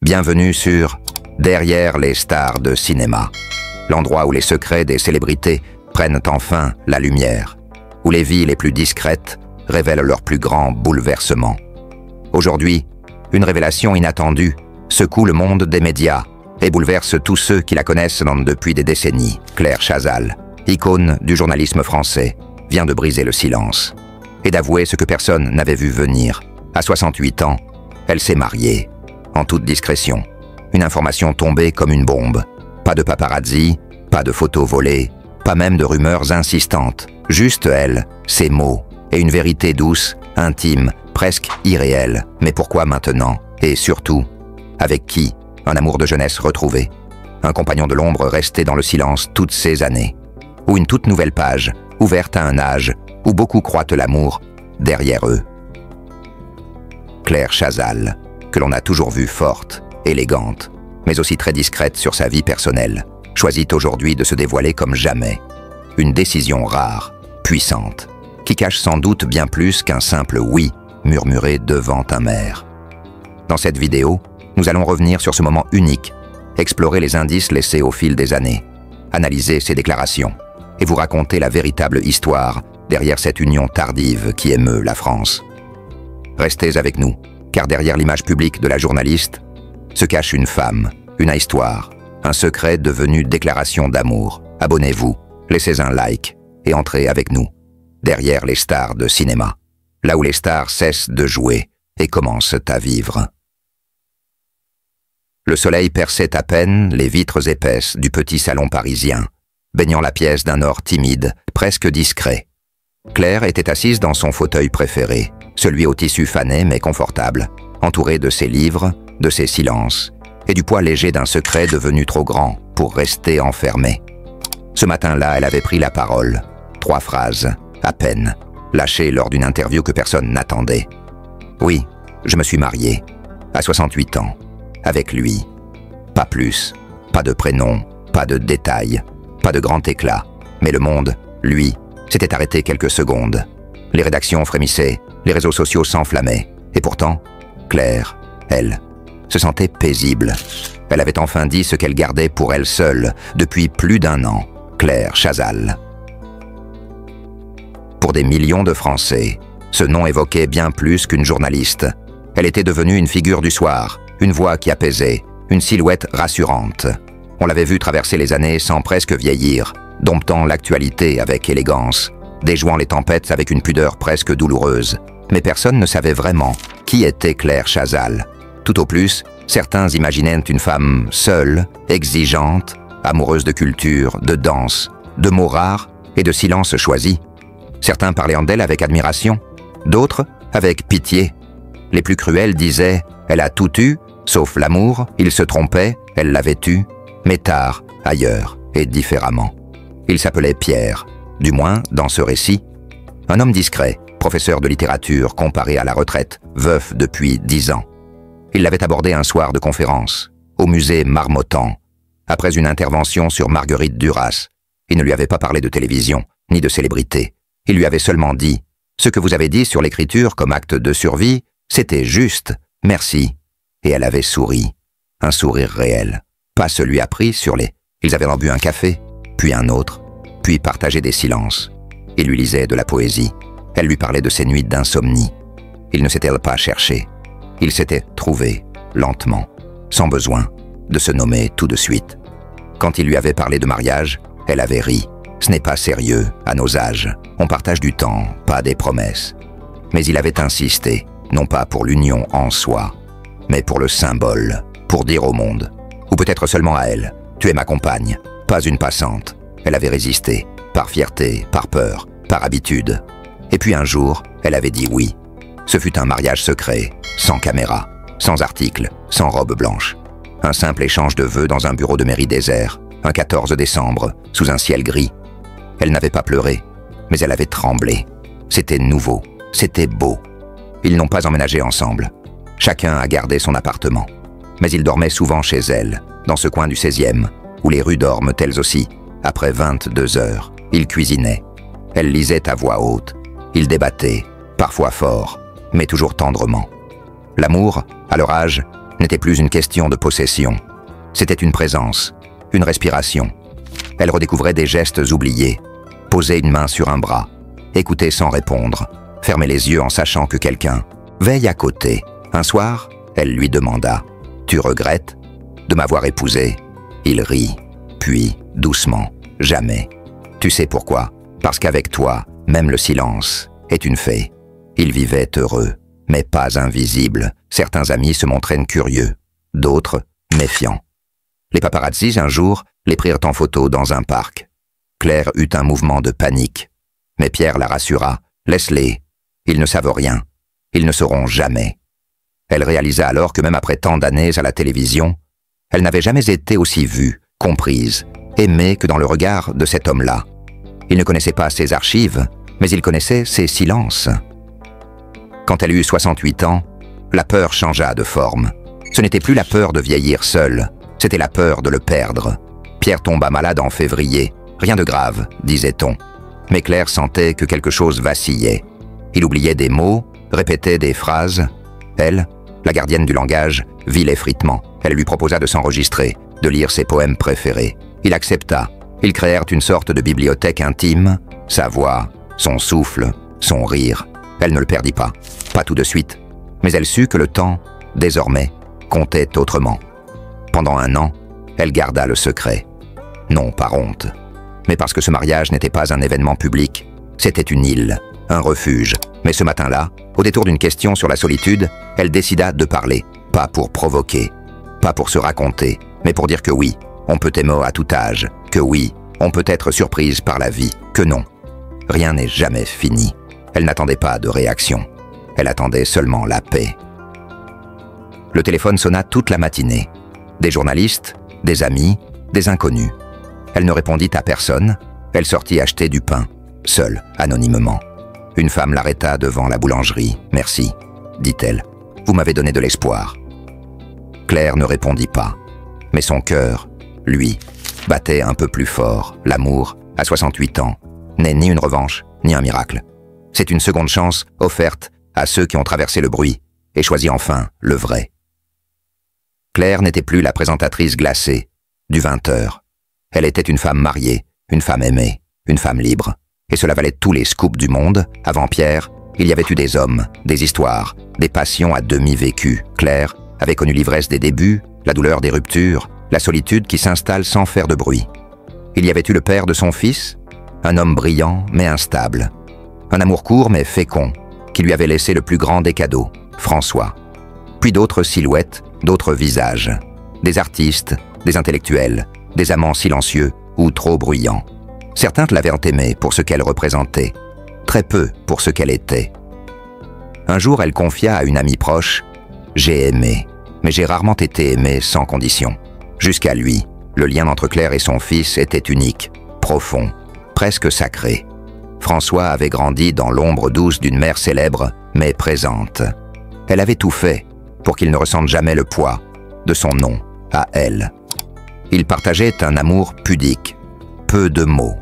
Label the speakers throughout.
Speaker 1: Bienvenue sur Derrière les stars de cinéma, l'endroit où les secrets des célébrités prennent enfin la lumière, où les vies les plus discrètes révèlent leurs plus grands bouleversements. Aujourd'hui, une révélation inattendue secoue le monde des médias et bouleverse tous ceux qui la connaissent depuis des décennies. Claire Chazal, icône du journalisme français, vient de briser le silence et d'avouer ce que personne n'avait vu venir. À 68 ans, elle s'est mariée, en toute discrétion. Une information tombée comme une bombe. Pas de paparazzi, pas de photos volées, pas même de rumeurs insistantes. Juste elle, ses mots, et une vérité douce, intime, presque irréelle. Mais pourquoi maintenant? Et surtout, avec qui? Un amour de jeunesse retrouvé? Un compagnon de l'ombre resté dans le silence toutes ces années? Ou une toute nouvelle page, ouverte à un âge où beaucoup croient l'amour derrière eux? Claire Chazal, que l'on a toujours vue forte, élégante, mais aussi très discrète sur sa vie personnelle, choisit aujourd'hui de se dévoiler comme jamais. Une décision rare, puissante, qui cache sans doute bien plus qu'un simple « oui » murmuré devant un maire. Dans cette vidéo, nous allons revenir sur ce moment unique, explorer les indices laissés au fil des années, analyser ses déclarations et vous raconter la véritable histoire derrière cette union tardive qui émeut la France. Restez avec nous, car derrière l'image publique de la journaliste se cache une femme, une histoire, un secret devenu déclaration d'amour. Abonnez-vous, laissez un like et entrez avec nous, derrière les stars de cinéma, là où les stars cessent de jouer et commencent à vivre. Le soleil perçait à peine les vitres épaisses du petit salon parisien, baignant la pièce d'un or timide, presque discret. Claire était assise dans son fauteuil préféré, celui au tissu fané mais confortable, entourée de ses livres, de ses silences, et du poids léger d'un secret devenu trop grand pour rester enfermé. Ce matin-là, elle avait pris la parole, 3 phrases, à peine, lâchées lors d'une interview que personne n'attendait. Oui, je me suis mariée, à 68 ans, avec lui. Pas plus, pas de prénom, pas de détails, pas de grand éclat, mais le monde, lui, s'était arrêté quelques secondes. Les rédactions frémissaient, les réseaux sociaux s'enflammaient, et pourtant, Claire, elle, se sentait paisible. Elle avait enfin dit ce qu'elle gardait pour elle seule depuis plus d'1 an. Claire Chazal. Pour des millions de Français, ce nom évoquait bien plus qu'une journaliste. Elle était devenue une figure du soir, une voix qui apaisait, une silhouette rassurante. On l'avait vue traverser les années sans presque vieillir, domptant l'actualité avec élégance, déjouant les tempêtes avec une pudeur presque douloureuse. Mais personne ne savait vraiment qui était Claire Chazal. Tout au plus, certains imaginaient une femme seule, exigeante, amoureuse de culture, de danse, de mots rares et de silences choisis. Certains parlaient d'elle avec admiration, d'autres avec pitié. Les plus cruels disaient « Elle a tout eu, sauf l'amour, il se trompait, elle l'avait eu, mais tard, ailleurs et différemment. » Il s'appelait Pierre, du moins dans ce récit. Un homme discret, professeur de littérature comparé à la retraite, veuf depuis 10 ans. Il l'avait abordé un soir de conférence, au musée Marmottan, après une intervention sur Marguerite Duras. Il ne lui avait pas parlé de télévision, ni de célébrité. Il lui avait seulement dit « Ce que vous avez dit sur l'écriture comme acte de survie, c'était juste, merci. » Et elle avait souri, un sourire réel, pas celui appris sur les... Ils avaient bu un café, puis un autre, puis partagé des silences. Il lui lisait de la poésie. Elle lui parlait de ses nuits d'insomnie. Il ne s'était pas cherché. Il s'était trouvé, lentement, sans besoin de se nommer tout de suite. Quand il lui avait parlé de mariage, elle avait ri. Ce n'est pas sérieux, à nos âges. On partage du temps, pas des promesses. Mais il avait insisté, non pas pour l'union en soi, mais pour le symbole, pour dire au monde, ou peut-être seulement à elle, « Tu es ma compagne, pas une passante. » Elle avait résisté, par fierté, par peur, par habitude. Et puis un jour, elle avait dit oui. Ce fut un mariage secret, sans caméra, sans article, sans robe blanche. Un simple échange de vœux dans un bureau de mairie désert, un 14 décembre, sous un ciel gris. Elle n'avait pas pleuré, mais elle avait tremblé. C'était nouveau, c'était beau. Ils n'ont pas emménagé ensemble. Chacun a gardé son appartement. Mais ils dormaient souvent chez elle, dans ce coin du 16e, où les rues dorment elles aussi. Après 22 heures, ils cuisinaient. Elle lisait à voix haute. Ils débattaient, parfois fort, mais toujours tendrement. L'amour, à leur âge, n'était plus une question de possession. C'était une présence, une respiration. Elle redécouvrait des gestes oubliés. Poser une main sur un bras, écouter sans répondre, fermer les yeux en sachant que quelqu'un veille à côté. Un soir, elle lui demanda « Tu regrettes de m'avoir épousé ?» Il rit, puis, doucement, « Jamais. Tu sais pourquoi? Parce qu'avec toi, même le silence est une fée. » Ils vivaient heureux, mais pas invisibles. Certains amis se montraient curieux, d'autres méfiants. Les paparazzis, un jour, les prirent en photo dans un parc. Claire eut un mouvement de panique. Mais Pierre la rassura. « Laisse-les. Ils ne savent rien. Ils ne sauront jamais. » Elle réalisa alors que même après tant d'années à la télévision, elle n'avait jamais été aussi vue, comprise, aimée que dans le regard de cet homme-là. Il ne connaissait pas ses archives, mais il connaissait ses silences. Quand elle eut 68 ans, la peur changea de forme. Ce n'était plus la peur de vieillir seul, c'était la peur de le perdre. Pierre tomba malade en février. Rien de grave, disait-on. Mais Claire sentait que quelque chose vacillait. Il oubliait des mots, répétait des phrases. Elle, la gardienne du langage, vit l'effritement. Elle lui proposa de s'enregistrer, de lire ses poèmes préférés. Il accepta. Ils créèrent une sorte de bibliothèque intime. Sa voix, son souffle, son rire. Elle ne le perdit pas. Pas tout de suite. Mais elle sut que le temps, désormais, comptait autrement. Pendant 1 an, elle garda le secret. Non par honte, mais parce que ce mariage n'était pas un événement public. C'était une île, un refuge. Mais ce matin-là, au détour d'une question sur la solitude, elle décida de parler. Pas pour provoquer, pas pour se raconter, mais pour dire que oui, on peut aimer à tout âge, que oui, on peut être surprise par la vie, que non. Rien n'est jamais fini. Elle n'attendait pas de réaction. Elle attendait seulement la paix. Le téléphone sonna toute la matinée. Des journalistes, des amis, des inconnus. Elle ne répondit à personne. Elle sortit acheter du pain, seule, anonymement. Une femme l'arrêta devant la boulangerie. « Merci », dit-elle. « Vous m'avez donné de l'espoir. » Claire ne répondit pas. Mais son cœur, lui, battait un peu plus fort. L'amour, à 68 ans, n'est ni une revanche, ni un miracle. C'est une seconde chance offerte à ceux qui ont traversé le bruit et choisi enfin le vrai. Claire n'était plus la présentatrice glacée du 20h. Elle était une femme mariée, une femme aimée, une femme libre. Et cela valait tous les scoops du monde. Avant Pierre, il y avait eu des hommes, des histoires, des passions à demi vécues. Claire avait connu l'ivresse des débuts, la douleur des ruptures, la solitude qui s'installe sans faire de bruit. Il y avait eu le père de son fils, un homme brillant mais instable. Un amour court mais fécond, qui lui avait laissé le plus grand des cadeaux, François. Puis d'autres silhouettes, d'autres visages. Des artistes, des intellectuels, des amants silencieux ou trop bruyants. Certains l'avaient aimée pour ce qu'elle représentait, très peu pour ce qu'elle était. Un jour, elle confia à une amie proche « J'ai aimé, mais j'ai rarement été aimée sans condition. » Jusqu'à lui, le lien entre Claire et son fils était unique, profond, presque sacré. François avait grandi dans l'ombre douce d'une mère célèbre, mais présente. Elle avait tout fait pour qu'il ne ressente jamais le poids de son nom à elle. Ils partageaient un amour pudique, peu de mots,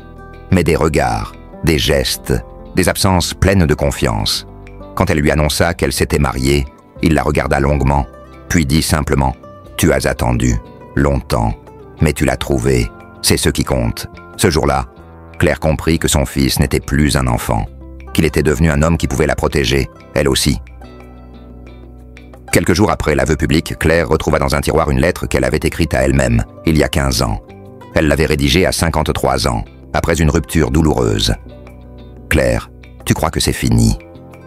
Speaker 1: mais des regards, des gestes, des absences pleines de confiance. Quand elle lui annonça qu'elle s'était mariée, il la regarda longuement, puis dit simplement « Tu as attendu, longtemps, mais tu l'as trouvé, c'est ce qui compte. » Ce jour-là, Claire comprit que son fils n'était plus un enfant, qu'il était devenu un homme qui pouvait la protéger, elle aussi. Quelques jours après l'aveu public, Claire retrouva dans un tiroir une lettre qu'elle avait écrite à elle-même, il y a 15 ans. Elle l'avait rédigée à 53 ans, après une rupture douloureuse. « Claire, tu crois que c'est fini,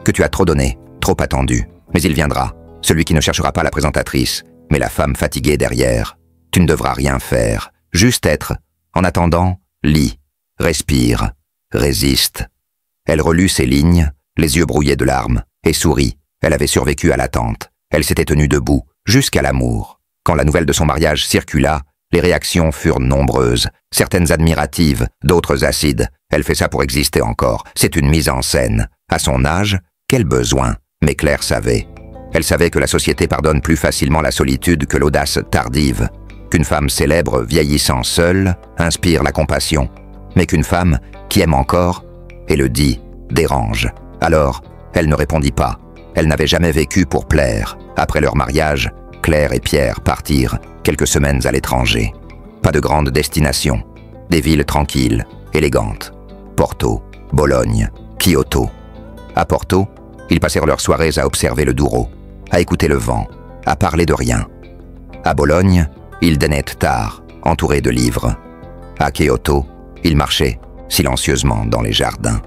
Speaker 1: que tu as trop donné, trop attendu, mais il viendra, celui qui ne cherchera pas la présentatrice, mais la femme fatiguée derrière. Tu ne devras rien faire, juste être. En attendant, lis, respire, résiste. » Elle relut ces lignes, les yeux brouillés de larmes, et sourit. Elle avait survécu à l'attente. Elle s'était tenue debout, jusqu'à l'amour. Quand la nouvelle de son mariage circula, les réactions furent nombreuses, certaines admiratives, d'autres acides. Elle fait ça pour exister encore. C'est une mise en scène. À son âge, quel besoin? Mais Claire savait. Elle savait que la société pardonne plus facilement la solitude que l'audace tardive, qu'une femme célèbre vieillissant seule inspire la compassion, mais qu'une femme qui aime encore et le dit dérange. Alors, elle ne répondit pas. Elle n'avait jamais vécu pour plaire. Après leur mariage, Claire et Pierre partirent quelques semaines à l'étranger. Pas de grande destination, des villes tranquilles, élégantes. Porto, Bologne, Kyoto. À Porto, ils passèrent leurs soirées à observer le Douro, à écouter le vent, à parler de rien. À Bologne, ils dînaient tard, entourés de livres. À Kyoto, ils marchaient silencieusement dans les jardins.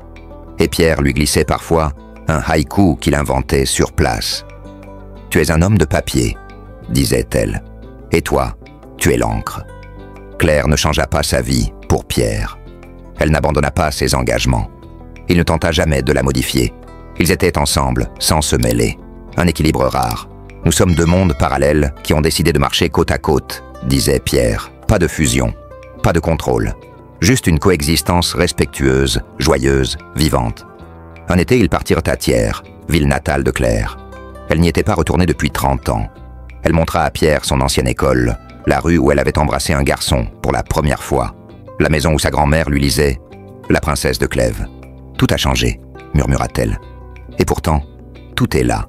Speaker 1: Et Pierre lui glissait parfois un haïku qu'il inventait sur place. « Tu es un homme de papier », disait-elle. « Et toi, tu es l'encre. » Claire ne changea pas sa vie pour Pierre. Elle n'abandonna pas ses engagements. Il ne tenta jamais de la modifier. Ils étaient ensemble, sans se mêler. Un équilibre rare. « Nous sommes deux mondes parallèles qui ont décidé de marcher côte à côte », disait Pierre. Pas de fusion, pas de contrôle. Juste une coexistence respectueuse, joyeuse, vivante. Un été, ils partirent à Thiers, ville natale de Claire. Elle n'y était pas retournée depuis 30 ans. Elle montra à Pierre son ancienne école, la rue où elle avait embrassé un garçon pour la première fois, la maison où sa grand-mère lui lisait « La princesse de Clèves ». « Tout a changé », murmura-t-elle. Et pourtant, tout est là.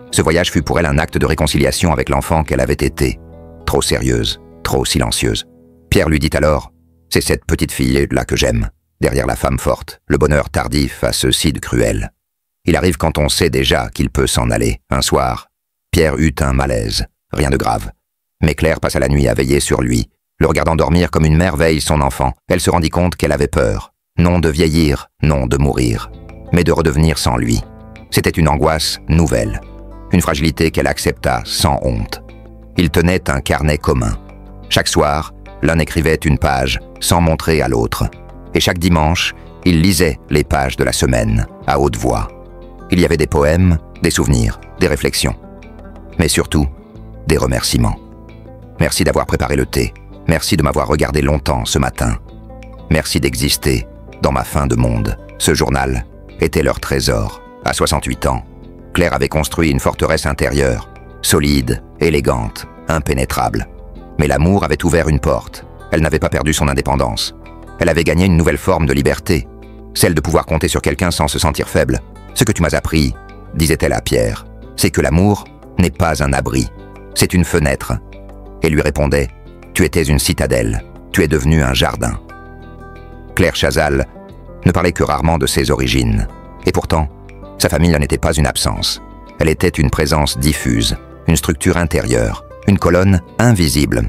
Speaker 1: Ce voyage fut pour elle un acte de réconciliation avec l'enfant qu'elle avait été. Trop sérieuse, trop silencieuse. Pierre lui dit alors « C'est cette petite fille-là que j'aime. Derrière la femme forte, le bonheur tardif a ceci de cruel. Il arrive quand on sait déjà qu'il peut s'en aller. Un soir, Pierre eut un malaise, rien de grave. Mais Claire passa la nuit à veiller sur lui, le regardant dormir comme une mère veille son enfant. Elle se rendit compte qu'elle avait peur. Non de vieillir, non de mourir, mais de redevenir sans lui. C'était une angoisse nouvelle, une fragilité qu'elle accepta sans honte. Ils tenaient un carnet commun. Chaque soir, l'un écrivait une page sans montrer à l'autre. Et chaque dimanche, ils lisaient les pages de la semaine, à haute voix. Il y avait des poèmes, des souvenirs, des réflexions. Mais surtout, des remerciements. Merci d'avoir préparé le thé. Merci de m'avoir regardé longtemps ce matin. Merci d'exister dans ma fin de monde. Ce journal était leur trésor. À 68 ans, Claire avait construit une forteresse intérieure, solide, élégante, impénétrable. Mais l'amour avait ouvert une porte. Elle n'avait pas perdu son indépendance. Elle avait gagné une nouvelle forme de liberté, celle de pouvoir compter sur quelqu'un sans se sentir faible. « Ce que tu m'as appris, » disait-elle à Pierre, « c'est que l'amour n'est pas un abri, c'est une fenêtre. » Et lui répondait, « Tu étais une citadelle, tu es devenu un jardin. » Claire Chazal ne parlait que rarement de ses origines. Et pourtant, sa famille n'en était pas une absence. Elle était une présence diffuse, une structure intérieure, une colonne invisible.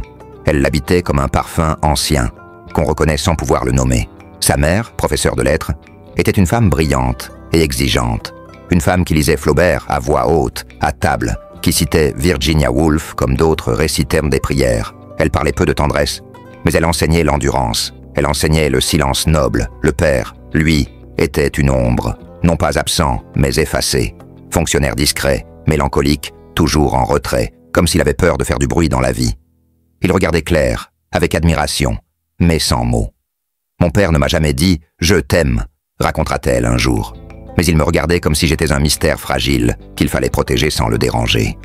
Speaker 1: Elle l'habitait comme un parfum ancien, qu'on reconnaît sans pouvoir le nommer. Sa mère, professeure de lettres, était une femme brillante et exigeante. Une femme qui lisait Flaubert à voix haute, à table, qui citait Virginia Woolf comme d'autres récitèrent des prières. Elle parlait peu de tendresse, mais elle enseignait l'endurance. Elle enseignait le silence noble. Le père, lui, était une ombre, non pas absent, mais effacé. Fonctionnaire discret, mélancolique, toujours en retrait, comme s'il avait peur de faire du bruit dans la vie. Il regardait Claire, avec admiration, mais sans mots. « Mon père ne m'a jamais dit « je t'aime », racontera-t-elle un jour. Mais il me regardait comme si j'étais un mystère fragile qu'il fallait protéger sans le déranger.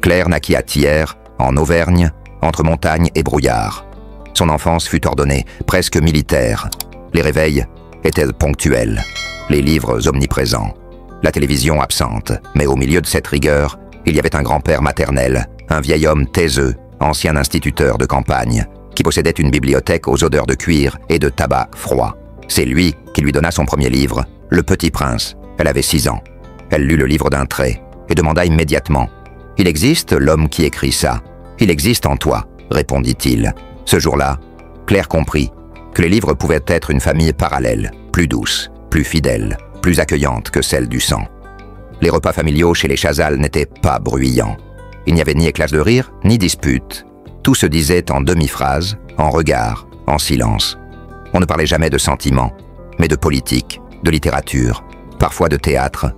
Speaker 1: Claire naquit à Thiers, en Auvergne, entre montagne et brouillard. Son enfance fut ordonnée, presque militaire. Les réveils étaient ponctuels, les livres omniprésents, la télévision absente. Mais au milieu de cette rigueur, il y avait un grand-père maternel, un vieil homme taiseux, ancien instituteur de campagne, qui possédait une bibliothèque aux odeurs de cuir et de tabac froid. C'est lui qui lui donna son premier livre, Le Petit Prince. Elle avait 6 ans. Elle lut le livre d'un trait et demanda immédiatement « Il existe l'homme qui écrit ça. Il existe en toi », répondit-il. Ce jour-là, Claire comprit que les livres pouvaient être une famille parallèle, plus douce, plus fidèle, plus accueillante que celle du sang. Les repas familiaux chez les Chazal n'étaient pas bruyants. Il n'y avait ni éclats de rire, ni disputes. Tout se disait en demi-phrase, en regard, en silence. On ne parlait jamais de sentiments, mais de politique, de littérature, parfois de théâtre.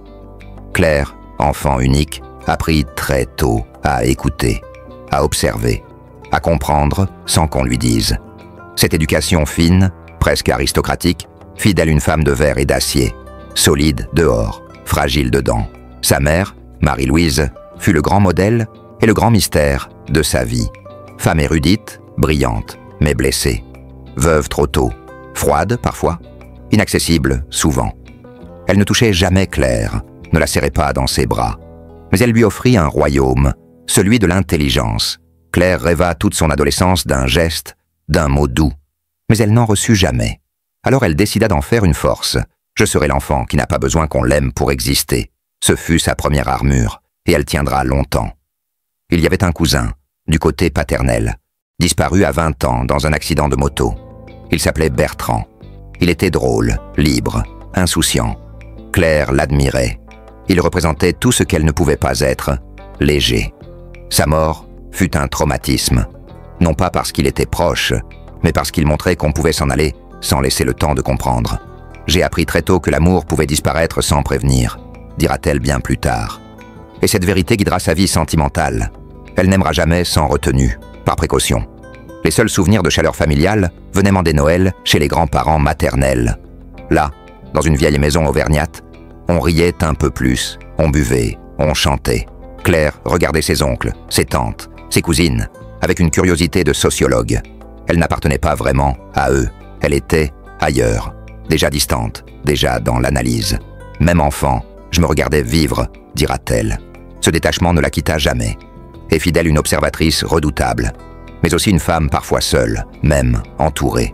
Speaker 1: Claire, enfant unique, apprit très tôt à écouter, à observer, à comprendre sans qu'on lui dise. Cette éducation fine, presque aristocratique, fit d'elle une femme de verre et d'acier, solide dehors, fragile dedans. Sa mère, Marie-Louise, fut le grand modèle et le grand mystère de sa vie. Femme érudite, brillante, mais blessée. Veuve trop tôt, froide parfois, inaccessible souvent. Elle ne touchait jamais Claire, ne la serrait pas dans ses bras. Mais elle lui offrit un royaume, celui de l'intelligence. Claire rêva toute son adolescence d'un geste, d'un mot doux. Mais elle n'en reçut jamais. Alors elle décida d'en faire une force. Je serai l'enfant qui n'a pas besoin qu'on l'aime pour exister. Ce fut sa première armure, et elle tiendra longtemps. Il y avait un cousin, du côté paternel, disparu à 20 ans dans un accident de moto. Il s'appelait Bertrand. Il était drôle, libre, insouciant. Claire l'admirait. Il représentait tout ce qu'elle ne pouvait pas être, léger. Sa mort fut un traumatisme, non pas parce qu'il était proche, mais parce qu'il montrait qu'on pouvait s'en aller sans laisser le temps de comprendre. J'ai appris très tôt que l'amour pouvait disparaître sans prévenir, dira-t-elle bien plus tard. Et cette vérité guidera sa vie sentimentale. Elle n'aimera jamais sans retenue, par précaution. Les seuls souvenirs de chaleur familiale venaient mander Noël chez les grands-parents maternels. Là, dans une vieille maison auvergnate, on riait un peu plus, on buvait, on chantait. Claire regardait ses oncles, ses tantes, ses cousines, avec une curiosité de sociologue. Elle n'appartenait pas vraiment à eux, elle était ailleurs, déjà distante, déjà dans l'analyse. Même enfant, je me regardais vivre, dira-t-elle. Ce détachement ne la quitta jamais. Et fidèle une observatrice redoutable, mais aussi une femme parfois seule, même entourée.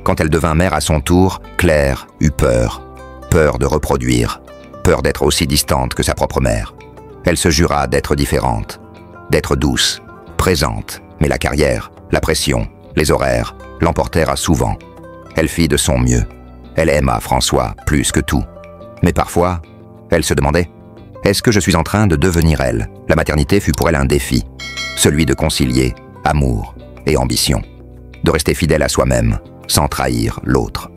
Speaker 1: Quand elle devint mère à son tour, Claire eut peur. Peur de reproduire, peur d'être aussi distante que sa propre mère. Elle se jura d'être différente, d'être douce, présente, mais la carrière, la pression, les horaires l'emportèrent à souvent. Elle fit de son mieux. Elle aima François plus que tout. Mais parfois, elle se demandait « Est-ce que je suis en train de devenir elle ?» La maternité fut pour elle un défi, celui de concilier amour et ambition, de rester fidèle à soi-même, sans trahir l'autre.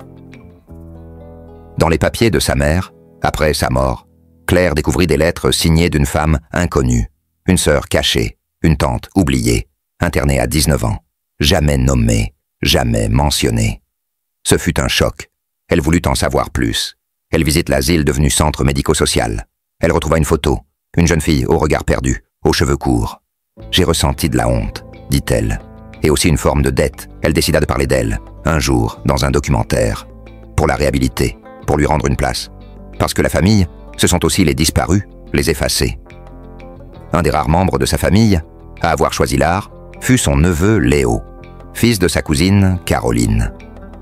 Speaker 1: Dans les papiers de sa mère, après sa mort, Claire découvrit des lettres signées d'une femme inconnue, une sœur cachée, une tante oubliée, internée à 19 ans, jamais nommée, jamais mentionnée. Ce fut un choc. Elle voulut en savoir plus. Elle visite l'asile devenu centre médico-social. Elle retrouva une photo, une jeune fille au regard perdu, aux cheveux courts. « J'ai ressenti de la honte », dit-elle, et aussi une forme de dette. Elle décida de parler d'elle, un jour, dans un documentaire, pour la réhabiliter, pour lui rendre une place. Parce que la famille, ce sont aussi les disparus, les effacés. Un des rares membres de sa famille, à avoir choisi l'art, fut son neveu Léo, fils de sa cousine Caroline.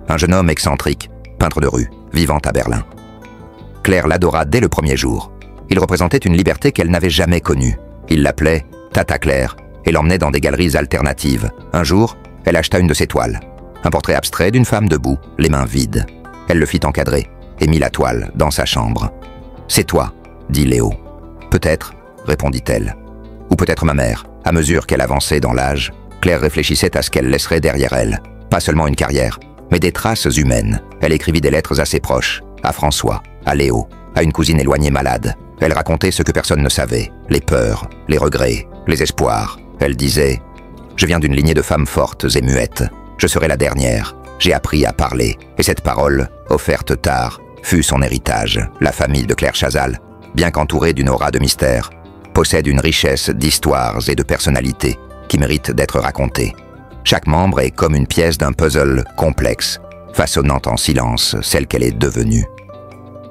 Speaker 1: Un jeune homme excentrique, peintre de rue, vivant à Berlin. Claire l'adora dès le premier jour. Il représentait une liberté qu'elle n'avait jamais connue. Il l'appelait Tata Claire et l'emmenait dans des galeries alternatives. Un jour, elle acheta une de ses toiles. Un portrait abstrait d'une femme debout, les mains vides. Elle le fit encadrer et mit la toile dans sa chambre. « C'est toi », dit Léo. « Peut-être », répondit-elle. « Ou peut-être ma mère. » À mesure qu'elle avançait dans l'âge, Claire réfléchissait à ce qu'elle laisserait derrière elle. Pas seulement une carrière, mais des traces humaines. Elle écrivit des lettres à ses proches, à François, à Léo, à une cousine éloignée malade. Elle racontait ce que personne ne savait, les peurs, les regrets, les espoirs. Elle disait « Je viens d'une lignée de femmes fortes et muettes. Je serai la dernière. J'ai appris à parler. » Et cette parole, offerte tard, fut son héritage. La famille de Claire Chazal, bien qu'entourée d'une aura de mystère, possède une richesse d'histoires et de personnalités qui méritent d'être racontées. Chaque membre est comme une pièce d'un puzzle complexe, façonnant en silence celle qu'elle est devenue.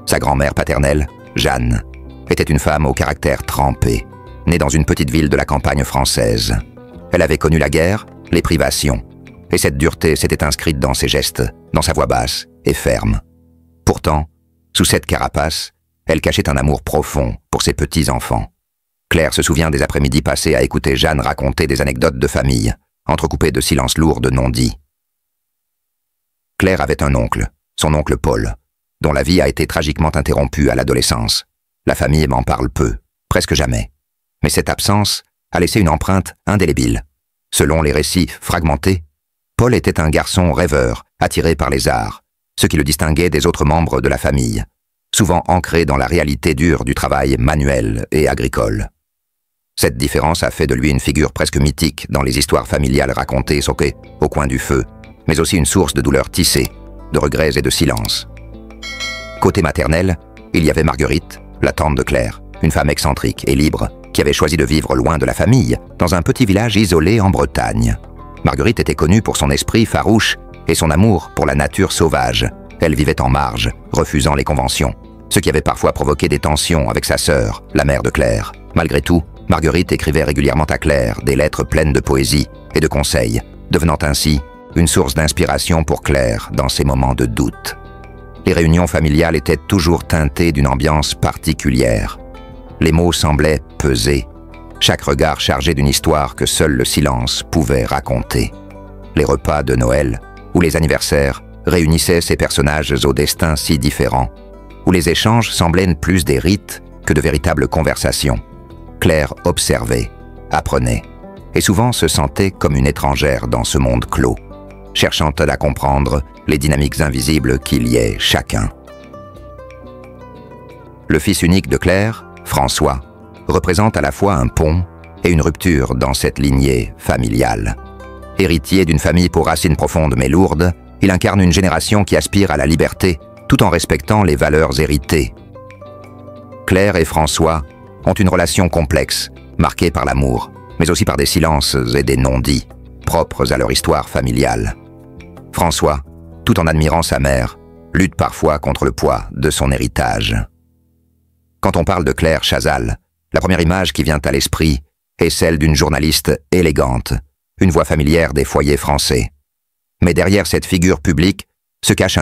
Speaker 1: Sa grand-mère paternelle, Jeanne, était une femme au caractère trempé, née dans une petite ville de la campagne française. Elle avait connu la guerre, les privations, et cette dureté s'était inscrite dans ses gestes, dans sa voix basse et ferme. Pourtant, sous cette carapace, elle cachait un amour profond pour ses petits-enfants. Claire se souvient des après-midi passés à écouter Jeanne raconter des anecdotes de famille, entrecoupées de silences lourds de non-dits. Claire avait un oncle, son oncle Paul, dont la vie a été tragiquement interrompue à l'adolescence. La famille m'en parle peu, presque jamais. Mais cette absence a laissé une empreinte indélébile. Selon les récits fragmentés, Paul était un garçon rêveur, attiré par les arts, ce qui le distinguait des autres membres de la famille, souvent ancré dans la réalité dure du travail manuel et agricole. Cette différence a fait de lui une figure presque mythique dans les histoires familiales racontées au coin du feu, mais aussi une source de douleurs tissées, de regrets et de silence. Côté maternel, il y avait Marguerite, la tante de Claire, une femme excentrique et libre, qui avait choisi de vivre loin de la famille, dans un petit village isolé en Bretagne. Marguerite était connue pour son esprit farouche et son amour pour la nature sauvage. Elle vivait en marge, refusant les conventions, ce qui avait parfois provoqué des tensions avec sa sœur, la mère de Claire. Malgré tout, Marguerite écrivait régulièrement à Claire des lettres pleines de poésie et de conseils, devenant ainsi une source d'inspiration pour Claire dans ses moments de doute. Les réunions familiales étaient toujours teintées d'une ambiance particulière. Les mots semblaient peser, chaque regard chargé d'une histoire que seul le silence pouvait raconter. Les repas de Noël ou les anniversaires réunissaient ces personnages au destin si différents, où les échanges semblaient plus des rites que de véritables conversations. Claire observait, apprenait, et souvent se sentait comme une étrangère dans ce monde clos, cherchant à comprendre les dynamiques invisibles qui liaient chacun. Le fils unique de Claire, François, représente à la fois un pont et une rupture dans cette lignée familiale. Héritier d'une famille pour racines profondes mais lourdes, il incarne une génération qui aspire à la liberté tout en respectant les valeurs héritées. Claire et François ont une relation complexe, marquée par l'amour, mais aussi par des silences et des non-dits, propres à leur histoire familiale. François, tout en admirant sa mère, lutte parfois contre le poids de son héritage. Quand on parle de Claire Chazal, la première image qui vient à l'esprit est celle d'une journaliste élégante, une voix familière des foyers français. Mais derrière cette figure publique se cache